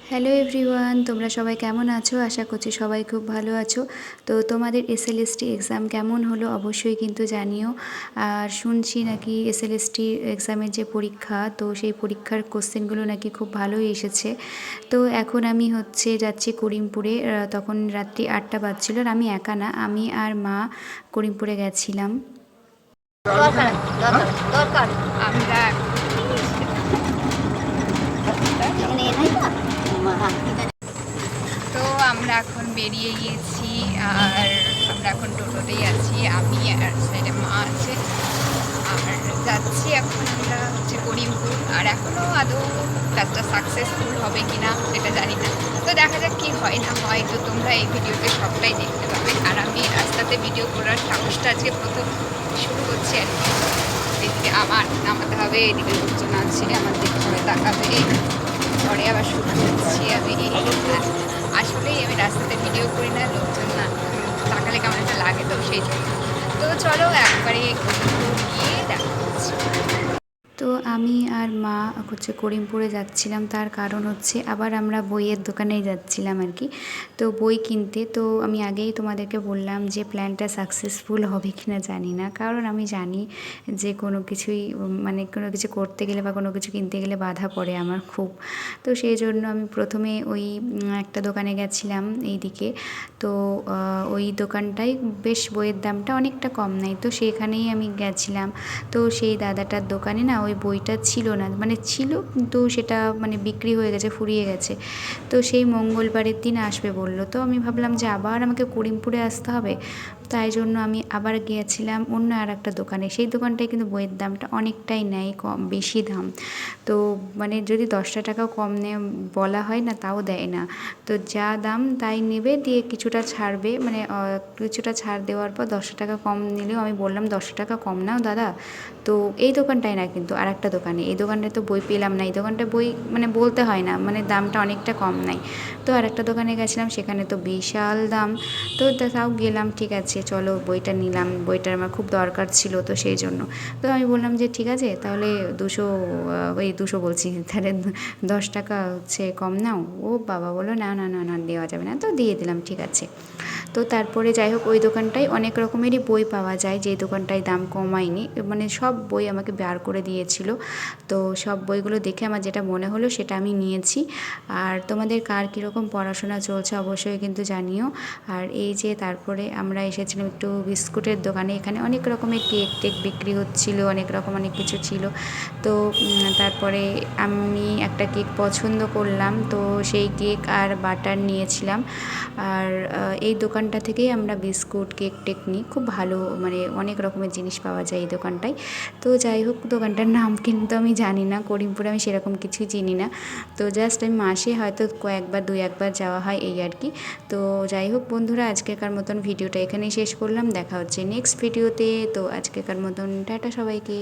Hello everyone, তোমরা সবাই কেমন আছো? আশা করছি সবাই খুব ভালো আছো। তো তোমাদের এসএলএসটি এক্সাম কেমন হলো অবশ্যই কিন্তু জানিও। আর শুনছি নাকি এসএলএসটি এক্সামের যে পরীক্ষা, তো সেই পরীক্ষার কোশ্চেনগুলো নাকি খুব ভালোই এসেছে। তো এখন আমি যাচ্ছি করিমপুরে। তখন রাত্রি 8টা বাজছিল, আর আমি একা না, আমি আর মা করিমপুরে গেছিলাম। দরকার দরকার দরকার আমরা তো আমরা এখন বেরিয়ে গিয়েছি, আর আমরা এখন টোটোতেই আছি, আমি আর সাইডে মা আছে। আর যাচ্ছি এখন আমরা করিমপুর। আর এখনও আদৌ ক্লাসটা সাকসেসফুল হবে কি না সেটা জানি না, তো দেখা যাক কী হয় না হয়। তো তোমরা এই ভিডিওতে সবটাই দেখতে পাবে। আর আমি রাস্তাতে ভিডিও করার সাহসটা আজকে প্রথম শুরু করছি আর কি। এদিকে আমার নামাতে হবে, এদিকে লোকজন আছে, আমার দিকে সবাই তাকাবে, পরে আবার শুরু করছি আমি। আসলেই আমি রাস্তাতে ভিডিও করি না, লোকজন না তাকালে কেমন একটা লাগে, তো সেই জন্য। তো চলো একবারে গিয়ে দেখা হচ্ছে। তো আমি আর মা করিমপুরে যাচ্ছিলাম, তার কারণ আবার আমরা বইয়ের দোকানেই যাচ্ছিলাম আর কি। তো বই কিনতে। তো আমি আগেই তোমাদেরকে বললাম যে প্ল্যানটা সাকসেসফুল হবে কি না জানি না, কারণ আমি জানি যে কোনো কিছুই মানে কোনো কিছু করতে গেলে বা কোনো কিছু কিনতে গেলে বাধা পড়ে আমার খুব। তো সেই জন্য আমি প্রথমে ওই একটা দোকানে গেছিলাম এইদিকে। তো ওই দোকানটায় বেশ বইয়ের দামটা অনেকটা কম নেয়, তো সেখানেই আমি গেছিলাম। তো সেই দাদাটার দোকানে না ওই বইটা ছিল না, মানে ছিল কিন্তু সেটা মানে বিক্রি হয়ে গেছে, ফুরিয়ে গেছে। তো সেই মঙ্গলবারের দিন আসবে বলল। তো আমি ভাবলাম যে আবার আমাকে করিমপুরে আসতে হবে, তাই জন্য আমি আবার গিয়েছিলাম অন্য আর একটা দোকানে। সেই দোকানটায় কিন্তু বইয়ের দামটা অনেকটাই নেয়, কম বেশি দাম। তো মানে যদি 10টা টাকাও কম নেয় বলা হয় না, তাও দেয় না। তো যা দাম তাই নেবে, দিয়ে কিছুটা ছাড়বে, মানে কিছুটা ছাড় দেওয়ার পর 10 টাকা কম নিলেও আমি বললাম 10 টাকা কম নাও দাদা। তো এই দোকানটায় না, কিন্তু আর একটা দোকানে, এই দোকানটায় তো বই পেলাম না, এই দোকানটায় বই মানে বলতে হয় না, মানে দামটা অনেকটা কম নাই। তো আর একটা দোকানে গেছিলাম, সেখানে তো বিশাল দাম। তো তাও গেলাম, ঠিক আছে চলো বইটা নিলাম, বইটার আমার খুব দরকার ছিল, তো সেই জন্য। তো আমি বললাম যে ঠিক আছে তাহলে 200 বলছি, তাহলে 10 টাকা কম নাও। ও বাবা বললো না না না না, দেওয়া যাবে না। তো দিয়ে দিলাম, ঠিক আছে। তো তারপরে যাই হোক, ওই দোকানটায় অনেক রকমেরই বই পাওয়া যায়, যে দোকানটায় দাম কমায়নি, মানে সব বই আমাকে বার করে দিয়েছিল। তো সব বইগুলো দেখে আমার যেটা মনে হলো সেটা আমি নিয়েছি। আর তোমাদের কার কীরকম পড়াশোনা চলছে অবশ্যই কিন্তু জানিও। আর এই যে তারপরে আমরা এসেছিলাম একটু বিস্কুটের দোকানে, এখানে অনেক রকমের কেক টেক বিক্রি হচ্ছিল, অনেক রকম অনেক কিছু ছিল। তো তারপরে আমি একটা কেক পছন্দ করলাম, তো সেই কেক আর বাটার নিয়েছিলাম। আর এই দোকানটা থেকেই আমরা বিস্কুট কেক টেক নিই, খুব ভালো, মানে অনেক রকমের জিনিস পাওয়া যায় এই দোকানটায়। তো যাই হোক, দোকানটার নাম কিন্তু আমি জানি না, করিমপুরে আমি সেরকম কিছুই চিনি না। তো জাস্ট আমি মাসে হয়তো কয়েকবার 2-1বার যাওয়া হয়, এই আর কি। তো যাই হোক বন্ধুরা, আজকেকার মতন ভিডিওটা এখানেই শেষ করলাম, দেখা হচ্ছে নেক্সট ভিডিওতে। তো আজকেকার মতন টাটা সবাইকে।